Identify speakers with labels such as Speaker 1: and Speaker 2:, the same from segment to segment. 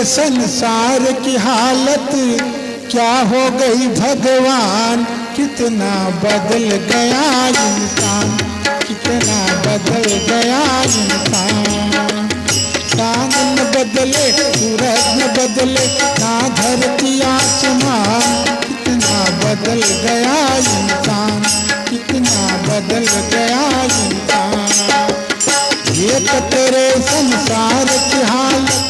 Speaker 1: संसार की हालत क्या हो गई भगवान, कितना बदल गया इंसान, कितना बदल गया इंसान। चांद न बदले, सूरज न बदले, ना धरती आसमान, कितना बदल गया इंसान, कितना बदल गया इंसान। ये तो तेरे संसार की हालत,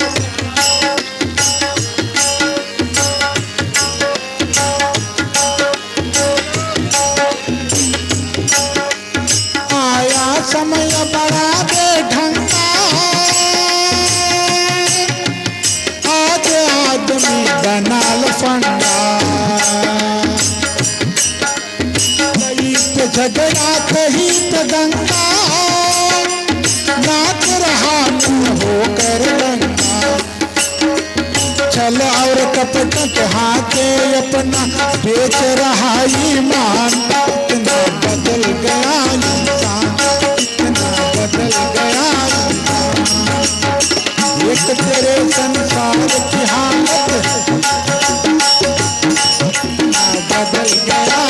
Speaker 1: आया समय बड़ा बेढंगा, आज आदमी बना लफंगा। कहीं पे झगड़ा कहीं पे दंगा, नाच रहा तू होकर रंगा। छल और कपट के हाथे अपना बेच रहा ईमान, कितना बदल गया इंसान, कितना बदल गया इंसान। एक तेरे संसार की हालत कितना बदल गया।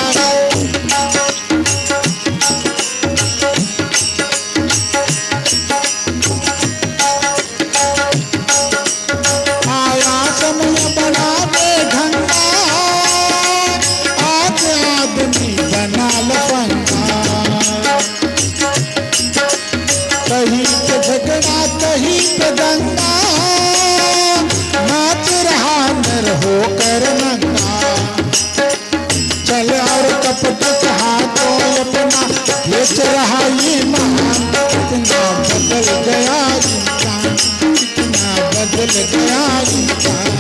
Speaker 1: आया समय बड़ा बेढंगा, आज आदमी बना लफंगा। कहीं पे झगड़ा कहीं पे दंगा, नाच रहा नर होकर नंगा। चल और कपट के हाथों अपना बेच रहा ईमान, कितना बदल गया इंसान, कितना बदल गया इंसान।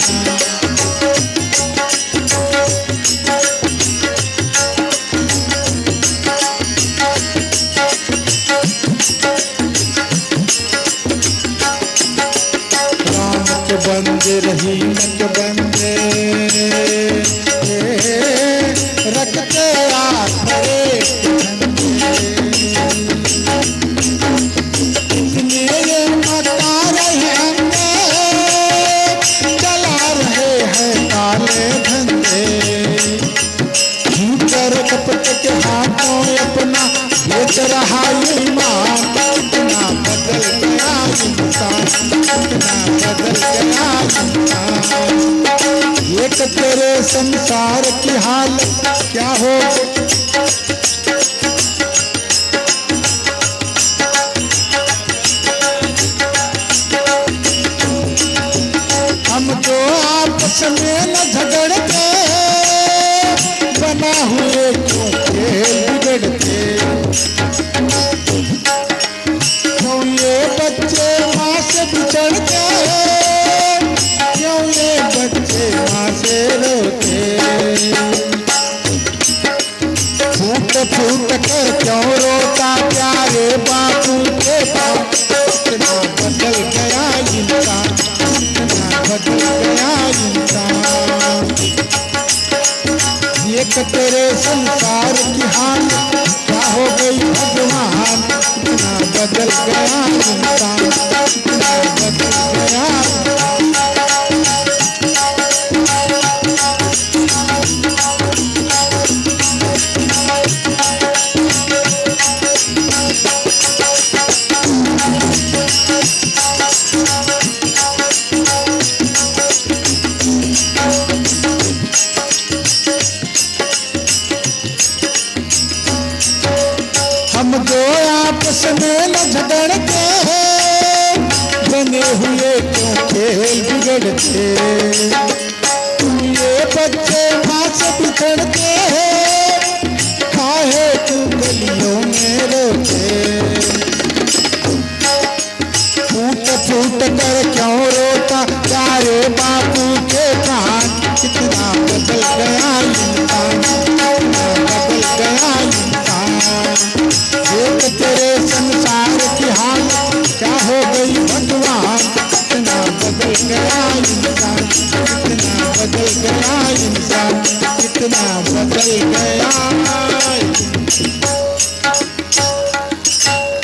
Speaker 1: राम के बंदे रहीम के बंदे रखते आखरे इतने ये मता रहे हमें, चला रहे हैं काले धंधे। झूठर कपट के हाथों अपना बेच रहा ईमान, कितना बदल गया इंसान, कितना बदल गया इंसान। एक तेरे संसार की हालत क्या हो। हम जो आपस में न झगड़ते, बना हुए क्यों खेल बिगड़ते। क्यों ये बच्चे माँ से बिछड़ते, क्यों ये बच्चे माँ से रोते। फूट फूट कर क्यों रोता प्यारे बापू के पास, कितना बदल गया इंसान, कितना बदल गया इंसान। एक तेरे संसार की हालत क्या हो गई भगवान, कितना बदल गया इंसान, कितना बदल गया। हम जो आपस में न झगड़ते, बने हुए क्यों खेल बिगड़ते। ये बच्चे माँ से बिछड़ते, काहे तू गलियों में रोते। फूट फूट कर क्यों रोता प्यारे बापू के प्राण, कितना बदल गया इंसान, कितना बदल गया इंसान। एक तेरे संसार की हालत क्या हो गई भगवान, कितना बदल गया इंसान, कितना बदल गया इंसान, कितना बदल गया।